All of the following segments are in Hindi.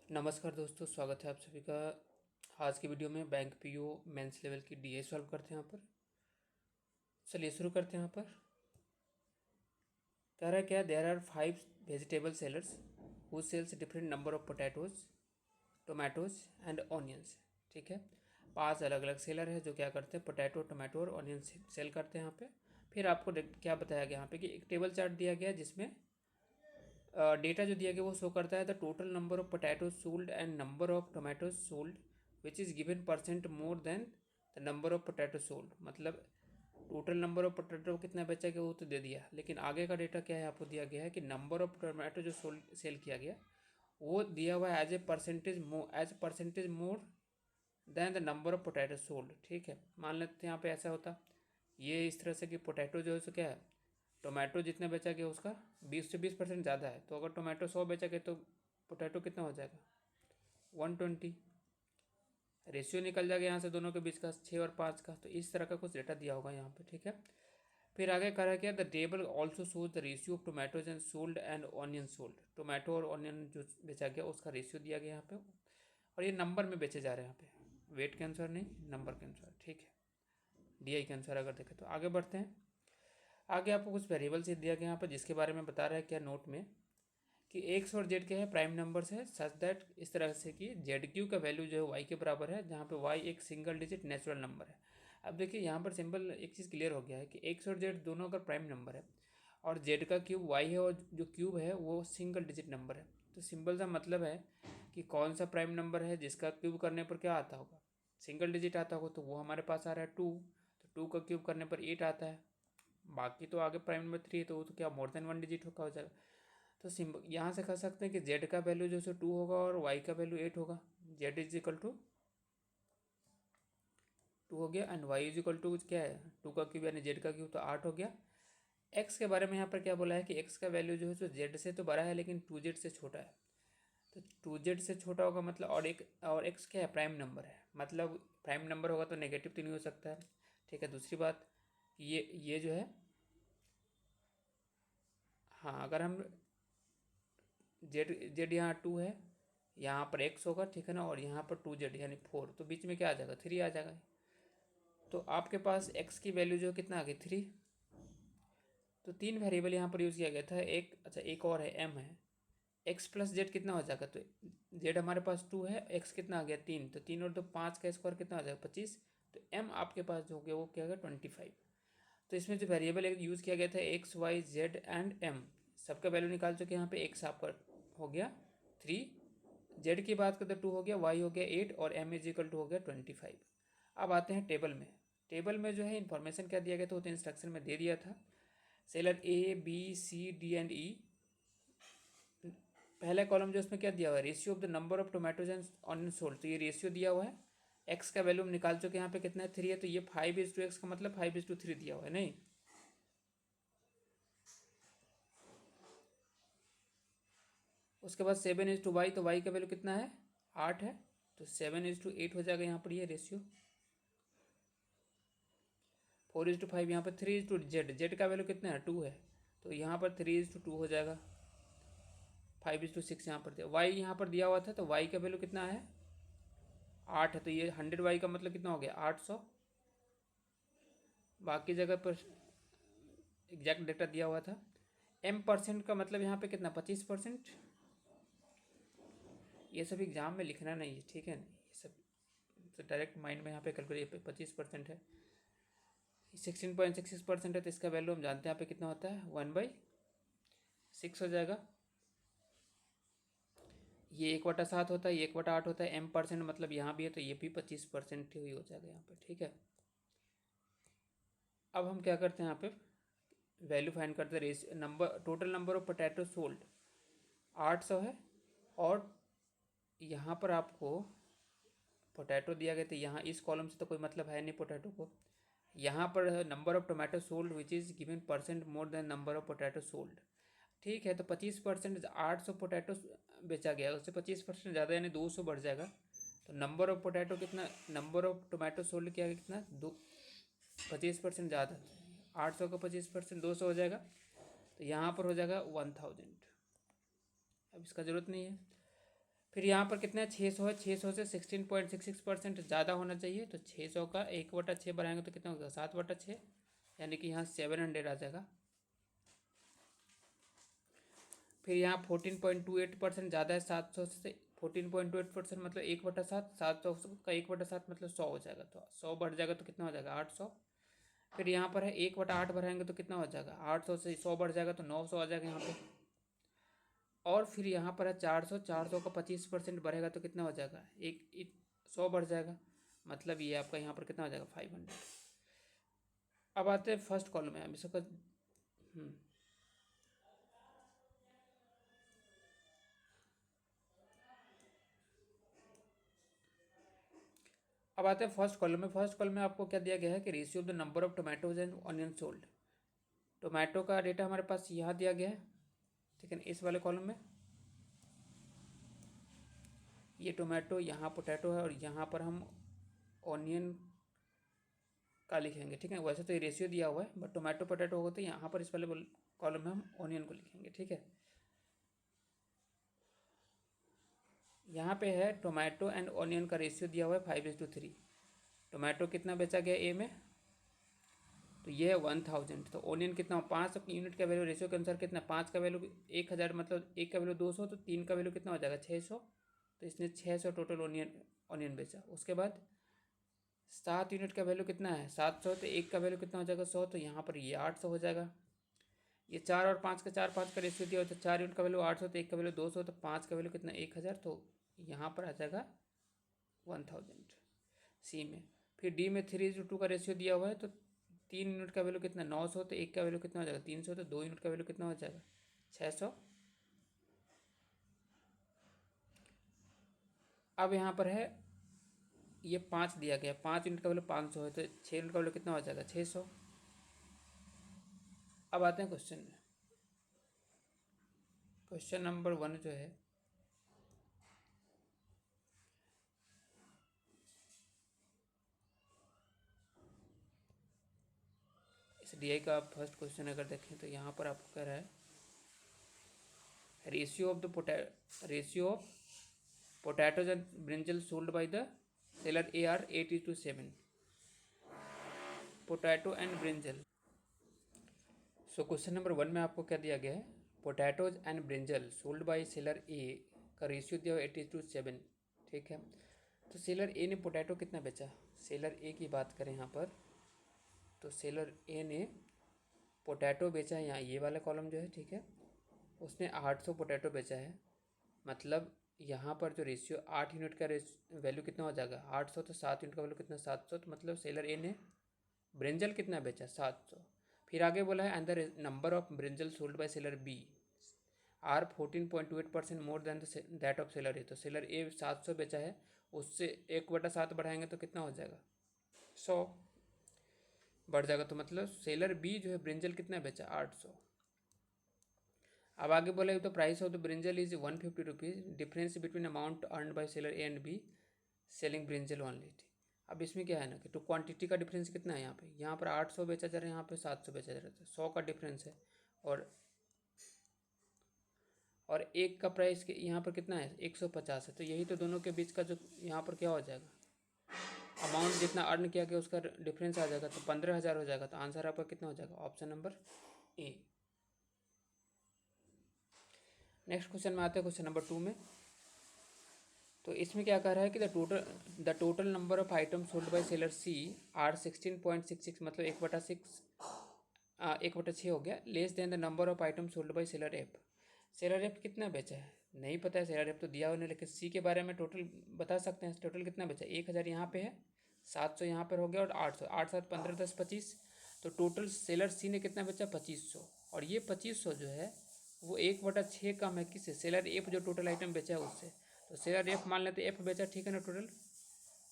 नमस्कार दोस्तों, स्वागत है आप सभी का। आज की वीडियो में बैंक पीओ मेंस लेवल की डीए सॉल्व करते हैं। यहाँ पर चलिए शुरू करते हैं। यहाँ पर कह रहा है क्या, there are 5 vegetable sellers who sells different number of potatoes, tomatoes and onions. ठीक है, 5 अलग अलग सेलर है जो क्या करते हैं, पोटैटो, टोमेटो और ऑनियन सेल करते हैं यहाँ पे। फिर आपको क्या बताया गया यहाँ पे कि एक टेबल चार्ट दिया गया जिसमें डेटा जो दिया गया वो शो करता है the total number of potatoes sold and number of tomatoes sold which is given percent more than the number of potato sold. मतलब टोटल नंबर ऑफ पोटैटो कितना बेचा गया वो तो दे दिया, लेकिन आगे का डेटा क्या है आपको दिया गया है कि नंबर ऑफ टोमेटो जो सेल किया गया वो दिया हुआ है as percentage more than the number of potato sold. ठीक है, मान लेते हैं यहाँ पे ऐसा होता ये इस तरह से कि पोटैटो जो है सो क्या है, टोमेटो जितना बेचा गया उसका 20% ज़्यादा है। तो अगर टोमेटो 100 बेचा गया तो पोटैटो कितना हो जाएगा, 120। रेशियो निकल जाएगा यहाँ से दोनों के बीच का 6 और 5 का। तो इस तरह का कुछ डेटा दिया होगा यहाँ पे। ठीक है, फिर आगे करा क्या, the table also shows the ratio of tomatoes and sold and onion sold. Tomato और ऑनियन जो बेचा गया उसका रेशियो दिया गया यहाँ पे, और ये नंबर में बेचे जा रहे हैं यहाँ पे, वेट के अनुसार नहीं, नंबर के अनुसार। ठीक है, डीआई के अनुसार अगर देखें तो। आगे बढ़ते हैं। आगे आपको कुछ वेरिएबल से दिया गया यहाँ पर जिसके बारे में बता रहा है क्या नोट में कि एक्स और जेड के है प्राइम नंबर्स है सच दैट, इस तरह से कि जेड क्यू का वैल्यू जो है वाई के बराबर है, जहाँ पे वाई एक सिंगल डिजिट नेचुरल नंबर है। अब देखिए यहाँ पर सिंपल एक चीज़ क्लियर हो गया है कि एक्स और जेड दोनों अगर प्राइम नंबर है और जेड का क्यूब वाई है और जो क्यूब है वो सिंगल डिजिट नंबर है, तो सिंपल सा मतलब है कि कौन सा प्राइम नंबर है जिसका क्यूब करने पर क्या आता होगा, सिंगल डिजिट आता होगा। तो वो हमारे पास आ रहा है 2, तो 2 का क्यूब करने पर 8 आता है। बाकी तो आगे प्राइम नंबर 3 है तो वो तो क्या मोर देन 1 डिजिट होगा हो जाएगा। तो सिंपल यहाँ से कह सकते हैं कि जेड का वैल्यू जो है 2 होगा और वाई का वैल्यू 8 होगा। जेड इज इक्वल टू 2 हो गया and y is equal to क्या है, 2 का क्यूब यानी जेड का क्यूब, तो 8 हो गया। एक्स के बारे में यहाँ पर क्या बोला है कि एक्स का वैल्यू जो है सो जेड से तो बड़ा है लेकिन 2 जेड से छोटा है। तो 2 जेड से छोटा होगा मतलब, और एक्स क्या है, प्राइम नंबर है, मतलब प्राइम नंबर होगा तो नेगेटिव तो नहीं हो सकता है। ठीक है, दूसरी बात ये जो है, हाँ अगर हम जेड जेड यहाँ 2 है, यहाँ पर एक्स होगा, ठीक है ना, और यहाँ पर 2 जेड यानी 4, तो बीच में क्या आ जाएगा, 3 आ जाएगा। तो आपके पास एक्स की वैल्यू जो कितना आ गई, 3। तो 3 वेरिएबल यहाँ पर यूज़ किया गया था। एक अच्छा एक और है, एम है, एक्स प्लस जेड कितना हो जाएगा, तो जेड हमारे पास 2 है, एक्स कितना आ गया 3, तो 3 और 2 5 का स्क्वायर कितना आ जाएगा 25। तो एम आपके पास जो हो गया वो क्या होगा 25। तो इसमें जो वेरिएबल यूज़ किया गया था x y z and m, सबका वैल्यू निकाल चुके यहाँ पे। एक्स आपका हो गया 3, जेड की बात करें तो 2 हो गया, वाई हो गया 8 और एम इज इक्वल टू हो गया 25। अब आते हैं टेबल में। टेबल में जो है इन्फॉर्मेशन क्या दिया गया था वो तो इंस्ट्रक्शन में दे दिया था। Seller A B C D and E, पहला कॉलम जो उसमें क्या दिया हुआ है, ratio of the number of tomatoes and onion sold, तो ये रेशियो दिया हुआ है। एक्स का वैल्यू हम निकाल चुके हैं, यहाँ पे कितना है 3 है, तो ये 5:x का मतलब 5:3 दिया हुआ है नहीं। उसके बाद 7:y, तो y का वैल्यू कितना है 8 है, तो 7:8 हो जाएगा यहाँ पर ये रेशियो। 4:5 यहाँ पर 3:जेड, जेड का वैल्यू कितना है 2 है, तो यहाँ पर 3:2 हो जाएगा। 5:6 यहाँ पर दिया, वाई यहाँ पर दिया हुआ था तो वाई का वैल्यू कितना है 8 है, तो ये 100y का मतलब कितना हो गया 800। बाकी जगह पर एग्जैक्ट डेटा दिया हुआ था। एम परसेंट का मतलब यहाँ पे कितना 25%। ये सब एग्जाम में लिखना नहीं है, ठीक है, ये सब तो डायरेक्ट माइंड में यहाँ पे कैलकुलेट 25% है। 16.66% है, तो इसका वैल्यू हम जानते हैं यहाँ पे कितना होता है 1/6 हो जाएगा। ये 1/7 होता है, ये 1/8 होता है। एम परसेंट मतलब यहाँ भी है तो ये भी 25% ही हो जाएगा यहाँ पे। ठीक है, अब हम क्या करते हैं यहाँ पे वैल्यू फाइंड करते हैं। Number total number of potato sold 800 है, और यहाँ पर आपको पोटैटो दिया गया था, यहाँ इस कॉलम से तो कोई मतलब है नहीं पोटैटो को। यहाँ पर number of tomato sold which is given percent more than number of potato sold. ठीक है, तो 25%, 800 पोटैटो बेचा गया, उससे 25% ज़्यादा यानी 200 बढ़ जाएगा। तो नंबर ऑफ पोटैटो कितना, नंबर ऑफ टोमेटो सोल्ड क्या कितना 25% ज़्यादा, 800 का 25% 200 हो जाएगा, तो यहाँ पर हो जाएगा 1000। अब इसका ज़रूरत नहीं है। फिर यहाँ पर कितना है 600 है, 600 से 16.66% ज़्यादा होना चाहिए। तो 600 का 1/6 बढ़ाएंगे तो कितना होगा 7/6, यानी कि यहाँ 700 आ जाएगा। फिर यहाँ 14.28% ज़्यादा है 700 से। 14.28% मतलब 1/7, 700 का 1/7 मतलब 100 हो जाएगा। तो 100 बढ़ जाएगा तो कितना हो जाएगा 800। फिर यहाँ पर है 1/8 बढ़ाएंगे तो कितना हो जाएगा 800 से 100 बढ़ जाएगा तो 900 आ जाएगा यहाँ पे। और फिर यहाँ पर है 400, 400 का 25% बढ़ेगा तो कितना हो जाएगा 100 बढ़ जाएगा, मतलब ये आपका यहाँ पर कितना हो जाएगा 500। अब आते हैं फर्स्ट कॉलम में, इसका अब आते हैं फर्स्ट कॉलम में। फर्स्ट कॉलम में आपको क्या दिया गया है कि ratio of the number of tomatoes and onion sold. Tomato का डेटा हमारे पास यहाँ दिया गया है, ठीक है ना। इस वाले कॉलम में ये टोमेटो, यहाँ पोटैटो है, और यहाँ पर हम ऑनियन का लिखेंगे, ठीक है। वैसे तो ये रेशियो दिया हुआ है, बट टोमेटो पोटैटो होगा तो यहाँ पर इस वाले कॉलम में हम ऑनियन को लिखेंगे, ठीक है। यहाँ पे है टोमेटो एंड ऑनियन का रेशियो दिया हुआ है 5:3। टोमेटो कितना बेचा गया ए में, तो ये है 1000। तो ऑनियन कितना 5 यूनिट का वैल्यू रेशियो के अनुसार कितना 5 का वैल्यू 1000, मतलब 1 का वैल्यू 200, तो 3 का वैल्यू कितना हो जाएगा 600। तो इसने 600 टोटल ऑनियन बेचा। उसके बाद 7 यूनिट का वैल्यू कितना है 700, तो 1 का वैल्यू कितना हो जाएगा 100, तो यहाँ पर ये 800 हो जाएगा। ये 4 और 5 का 4-5 का रेशियो दिया हो, तो 4 यूनिट का वैल्यू 800, तो 1 का वैल्यू 200, तो 5 का वैल्यू कितना 1000, तो यहाँ पर आ जाएगा 1000 सी में। फिर डी में 3:2 का रेशियो दिया हुआ है, तो 3 यूनिट का वैल्यू कितना 900, तो 1 का वैल्यू कितना हो जाएगा 300, तो 2 यूनिट का वैल्यू कितना हो जाएगा 600। अब यहाँ पर है ये 5 दिया गया, 5 यूनिट का वैल्यू 500 है, तो 6 यूनिट का वैल्यू कितना हो जाएगा 600। अब आते हैं क्वेश्चन में। क्वेश्चन नंबर 1 जो है, इस डीआई का आप फर्स्ट क्वेश्चन अगर देखें तो यहाँ पर आपको कह रहा है ratio of potatoes and brinjal sold by the seller A are 8:7। Potato and brinjal. So question number 1 में आपको क्या दिया गया है, potatoes and brinjal sold by seller A का रेशियो दिया हुआ 8:7, ठीक है। तो सेलर ए ने पोटैटो कितना बेचा, सेलर ए की बात करें यहाँ पर, तो सेलर ए ने पोटैटो बेचा है, यहाँ ये वाला कॉलम जो है, ठीक है। उसने 800 पोटैटो बेचा है, मतलब यहाँ पर जो रेशियो 8 यूनिट का वैल्यू कितना हो जाएगा 800, तो 7 यूनिट का वैल्यू कितना 700, तो मतलब सेलर ए ने ब्रिंजल कितना बेचा 700। फिर आगे बोला है and the number of brinjal sold by seller B are 14.28% more than that of seller A. तो सेलर ए 700 बेचा है, उससे 1/7 बढ़ाएंगे तो कितना हो जाएगा 100 बढ़ जाएगा, तो मतलब सेलर बी जो है ब्रिंजल कितना बेचा 800। अब आगे बोला तो price of the brinjal is 150 rupees, difference between amount earn by seller A and be selling brinjal only. अब इसमें क्या है ना कि तो क्वांटिटी का डिफरेंस कितना है, यहाँ पर 800 बेचा जा रहा है, यहाँ पे 700 बेचा जा रहा है, 100 का डिफरेंस है। और एक का प्राइस के यहाँ पर कितना है 150 है, तो यही तो दोनों के बीच का जो यहाँ पर क्या हो जाएगा अमाउंट जितना अर्न किया गया उसका डिफरेंस आ जाएगा, तो 15,000 हो जाएगा। तो आंसर आपका कितना हो जाएगा option number A. Next question में आते हैं क्वेश्चन नंबर 2 में। तो इसमें क्या कह रहा है कि the total number of item sold by seller C are 16.66, मतलब 1/6 हो गया, less than the number of item sold by seller F. Seller F कितना बेचा है नहीं पता है, सेलर एफ तो दिया हुआ नहीं, लेकिन सी के बारे में टोटल बता सकते हैं। टोटल कितना बेचा 1000 यहाँ पे है, 700 यहाँ पर हो गया, और 800, 8 7 15 10 25, तो टोटल सेलर सी ने कितना बेचा 2500। और ये 2500 जो है वो 1/6 कम है किससे, सेलर एफ जो टोटल आइटम बेचा है उससे। तो सेलर एफ मान लेते एफ बेचा, ठीक है ना। टोटल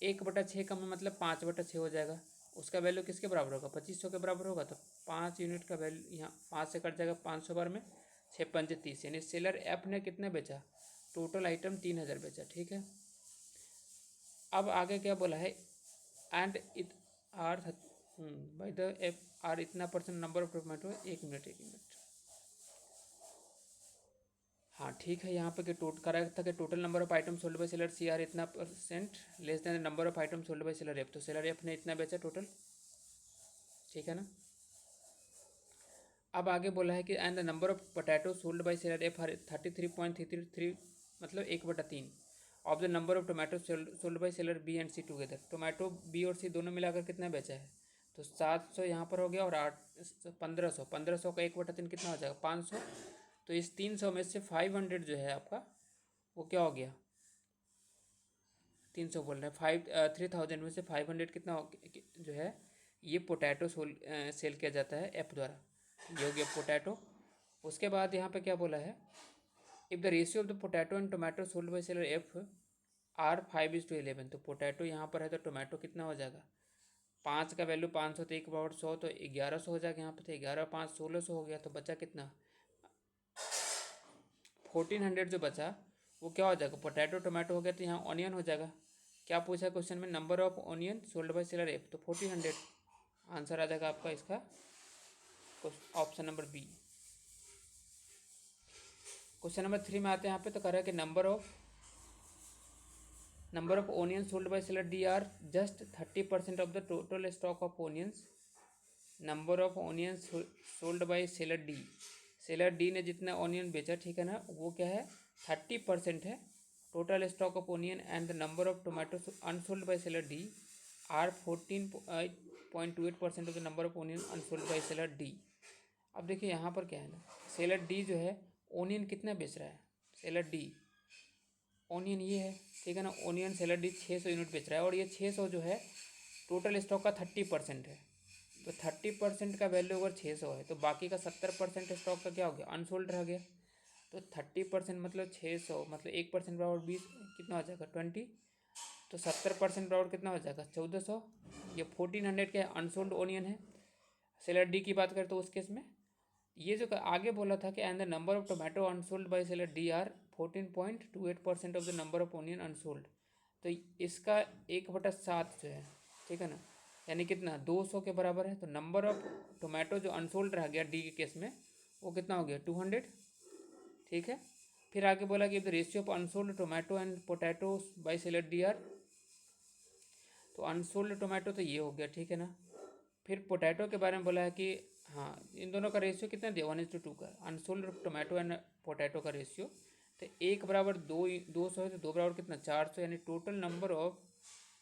1/6 कम है, मतलब 5/6 हो जाएगा। उसका वैल्यू किसके बराबर होगा 2500 के बराबर होगा, तो 5 यूनिट का वैल्यू यहाँ 5 से कट जाएगा 500 बार में 6×5 = 30, यानी सेलर एफ ने कितने बेचा टोटल आइटम 3000 बेचा, ठीक है। अब आगे क्या बोला है and it are by the F are इतना % नंबर ऑफ टोमेटो, 1 मिनट। हाँ हाँ ठीक है, यहाँ पे कि करेक्ट था कि total number of item sold by seller C are इतना percent less than number of item sold by seller F, तो सेलर एफ ने इतना बेचा टोटल, ठीक है ना। अब आगे बोला है कि and the number of potato sold by seller F 33.333, मतलब 1/3 of the number of tomato sold by seller B and C together. Tomato B और सी दोनों मिलाकर कितना बेचा है, तो 700 यहाँ पर हो गया और 1500 का 1/3 कितना हो जाएगा 500। तो इस 300 में से 500 जो है आपका वो क्या हो गया, 300 बोल रहे हैं 3000 में से 500 कितना जो है ये पोटैटो सेल किया जाता है ऐप द्वारा, ये हो गया पोटैटो। उसके बाद यहाँ पे क्या बोला है, if the ratio of the potato and tomato sold by seller F R 5:11, तो पोटैटो यहाँ पर है तो टोमेटो कितना हो जाएगा, 5 का वैल्यू 500 तो 1/100 तो 1100 हो जाएगा, यहाँ पे तो 11 5 1600 हो गया, तो बचा कितना 1400 जो बचा वो क्या हो जाएगा, पोटैटो टोमेटो हो गया तो यहाँ ऑनियन हो जाएगा। क्या पूछा क्वेश्चन में, number of onion sold by seller F, तो 1400 आंसर आ जाएगा आपका इसका option number B. Question number 3 में आते हैं यहाँ पे, तो कह रहा है कि number of onion sold by seller D are just 30% of the total stock of onions. Number of onion sold by seller D ने जितना ऑनियन बेचा, ठीक है ना, वो क्या है 30% है total stock of onion, and the number of tomato unsold by seller D are 14.28% of the number of onion unsold by seller D. अब देखिए यहाँ पर क्या है ना, सेलर डी जो है ओनियन कितना बेच रहा है, सेलर डी ओनियन ये है, ठीक है ना, ओनियन सेलर डी 600 यूनिट बेच रहा है और ये 600 जो है टोटल स्टॉक का 30% है, तो 30% का वैल्यू अगर 600 है तो बाकी का 70% स्टॉक का क्या हो गया, अनसोल्ड रह गया। तो 30% मतलब 600 मतलब 1% बराबर 20 कितना हो जाएगा 20, तो 70% बराबर कितना हो जाएगा 1400। ये 1400 के अनसोल्ड ओनियन है। सेलर डी की बात करें तो उस केस में ये जो आगे बोला था कि and the number of tomato unsold by seller D are 14.28% of the number of onion unsold, तो इसका 1/7 जो है, ठीक है ना, यानी कितना 200 के बराबर है। तो नंबर ऑफ टोमेटो जो अनसोल्ड रह गया डी के केस में वो कितना हो गया 200, ठीक है। फिर आगे बोला कि the ratio of unsold tomato and potato by seller D are, तो अनसोल्ड टोमेटो तो ये हो गया, ठीक है ना। फिर पोटैटो के बारे में बोला है कि हाँ इन दोनों का रेशियो कितना दिया 1:2 का, अनसोल्ड टोमेटो एंड पोटैटो का रेशियो, तो 1/200 है तो 2 बराबर कितना 400, यानी टोटल नंबर ऑफ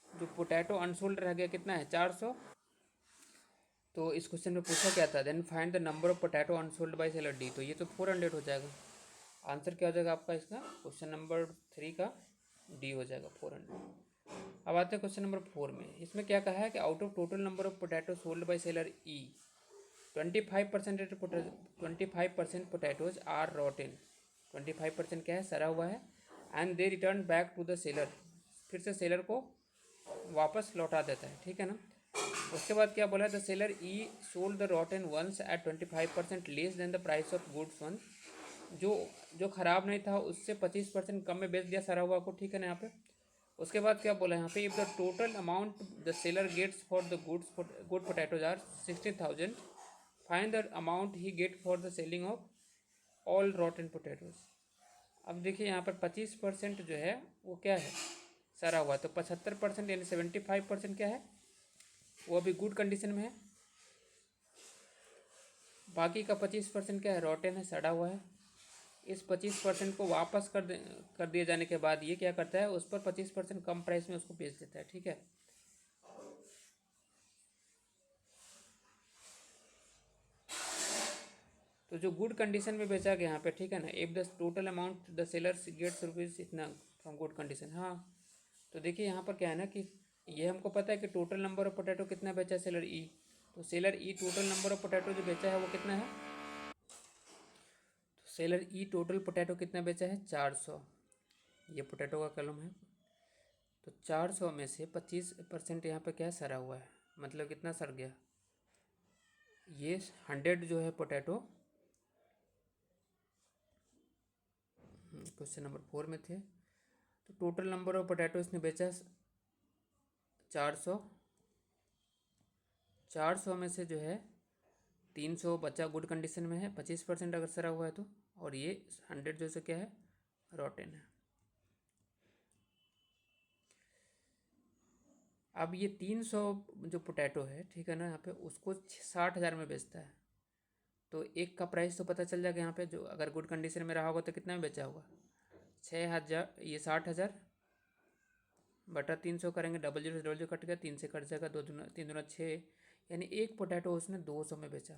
जो पोटैटो अनसोल्ड रह गया कितना है 400। तो इस क्वेश्चन में पूछा क्या था, then find the number of potato unsold by seller D, तो ये तो 400 हो जाएगा। आंसर क्या हो जाएगा आपका इसका, क्वेश्चन नंबर 3 का डी हो जाएगा 400। अब आते हैं क्वेश्चन नंबर 4 में। इसमें क्या कहा है कि out of total number of potato sold by seller E 25% potatoes are rotten, 25% क्या है सड़ा हुआ है, and they return back to the seller, फिर से सेलर को वापस लौटा देता है, ठीक है ना। उसके बाद क्या बोला है, the seller E sold the rotten ones at 25% less than the price of goods one, जो खराब नहीं था उससे 25% कम में बेच दिया सड़ा हुआ को, ठीक है ना यहाँ पे। उसके बाद क्या बोला है यहाँ पे, if the total amount the seller gets for the good potatoes are 60,000, find the amount he get for the selling of all rotten potatoes. अब देखिए यहाँ पर 25% जो है वो क्या है सड़ा हुआ, तो 75% यानी 75% क्या है वो अभी गुड कंडीशन में है, बाकी का 25% क्या है रॉटन है सड़ा हुआ है। इस 25% को वापस कर दिए जाने के बाद ये क्या करता है, उस पर 25% कम प्राइस में उसको बेच देता है, ठीक है। तो जो गुड कंडीशन में बेचा गया यहाँ पे, ठीक है ना, if the total amount the sellers gets rupees इतना फ्रॉम गुड कंडीशन। हाँ तो देखिए यहाँ पर क्या है ना कि ये हमको पता है कि टोटल नंबर ऑफ पोटैटो कितना बेचा सेलर ई, तो seller E total number of potato जो बेचा है वो कितना है, तो सेलर ई टोटल पोटैटो कितना बेचा है 400, ये पोटैटो का कलम है। तो 400 में से 25% यहाँ पे क्या है सड़ा हुआ है, मतलब कितना सड़ गया, ये 100 जो है पोटैटो क्वेश्चन नंबर 4 में थे। तो टोटल नंबर ऑफ पोटैटो इसने बेचा 400, 400 में से जो है 300 बचा गुड कंडीशन में है, 25% अगर सड़ा हुआ है तो और ये 100 जो से क्या है, रॉटेन है। अब ये 300 जो पोटैटो है, ठीक है ना, यहाँ पे उसको 60,000 में बेचता है। तो एक का प्राइस तो पता चल जाएगा यहाँ पे, जो अगर गुड कंडीशन में रहा होगा तो कितना में बेचा होगा, 6,000, ये 60,000 बटा 300 करेंगे, डबल जीरो कट गया, 3 से कट जाएगा, 2 दूना 6, यानी एक पोटैटो उसने 200 में बेचा।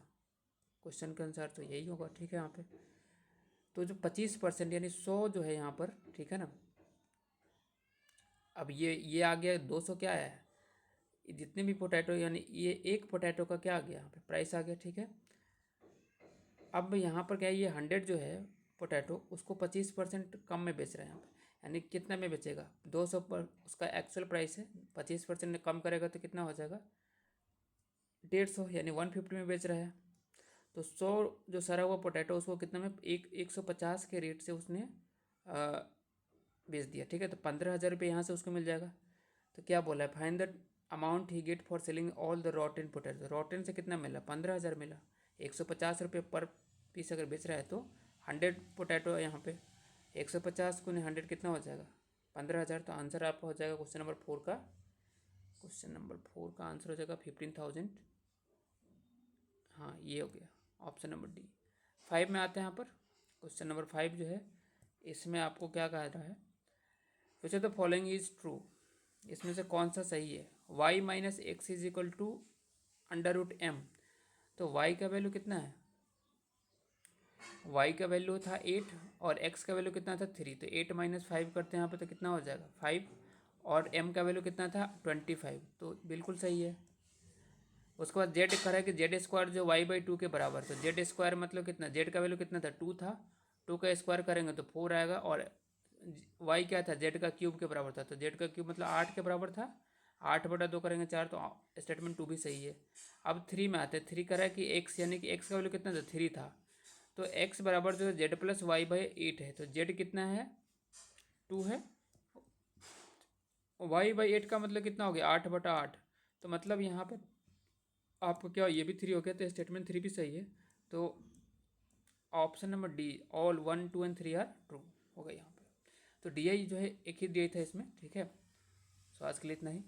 क्वेश्चन के अनुसार तो यही होगा, ठीक है यहाँ पे। तो जो 25% यानी 100 जो है यहाँ पर, ठीक है ना, अब ये आ गया 200 क्या आया है, जितने भी पोटैटो यानी ये एक पोटैटो का क्या आ गया यहाँ पे, प्राइस आ गया, ठीक है। अब यहाँ पर क्या है, ये 100 जो है पोटैटो उसको 25% कम में बेच रहे हैं यहाँ पे, यानी कितना में बेचेगा, 200 पर उसका एक्चुअल प्राइस है, 25% कम करेगा तो कितना हो जाएगा, 150, यानी 150 में बेच रहा है। तो 100 जो सरा हुआ पोटैटो उसको कितना में, 150 के रेट से उसने बेच दिया, ठीक है। तो 15,000 रुपये यहाँ से उसको मिल जाएगा। तो क्या बोला है, find the amount he get for selling all the Rotten potato. Rotten से कितना मिला, 15,000 मिला। 150 रुपये पर पीस अगर बेच रहा है तो 100 पोटैटो है यहाँ पे, 150 को 100 कितना हो जाएगा, 15,000। तो आंसर आपका हो जाएगा क्वेश्चन नंबर 4 का, क्वेश्चन नंबर 4 का आंसर हो जाएगा 15,000। हाँ ये हो गया ऑप्शन नंबर डी। 5 में आते हैं यहाँ पर, क्वेश्चन नंबर 5 जो है इसमें आपको क्या कह रहा है, which of the following is true, इसमें से कौन सा सही है। y minus x is equal to under root m. तो y का वैल्यू कितना है, y का वैल्यू था 8 और x का वैल्यू कितना था 3। तो 8 माइनस 5 करते हैं यहाँ पे तो कितना हो जाएगा 5, और m का वैल्यू कितना था 25। तो बिल्कुल सही है। उसके बाद जेड करा है कि जेड स्क्वायर जो y/2 के बराबर। तो जेड स्क्वायर मतलब कितना, जेड का वैल्यू कितना था 2 था, 2 का स्क्वायर करेंगे तो 4 आएगा, और y क्या था, जेड का क्यूब के बराबर था। तो जेड का क्यूब मतलब 8 के बराबर था, 8/2 करेंगे 4, तो स्टेटमेंट 2 भी सही है। अब 3 में आते हैं, 3 करा है कि x यानी कि x का वैल्यू कितना था 3 था, तो x बराबर जो है जेड प्लस y/8 है। तो जेड कितना है 2 है, y/8 का मतलब कितना हो गया 8/8। तो मतलब यहाँ पर आपको क्या, ये भी 3 हो गया, तो स्टेटमेंट 3 भी सही है। तो option number D, all 1, 2 and 3 are true हो गया यहाँ पे। तो डी आई जो है एक ही डी आई था इसमें, ठीक है। सो आज के लिए इतना ही।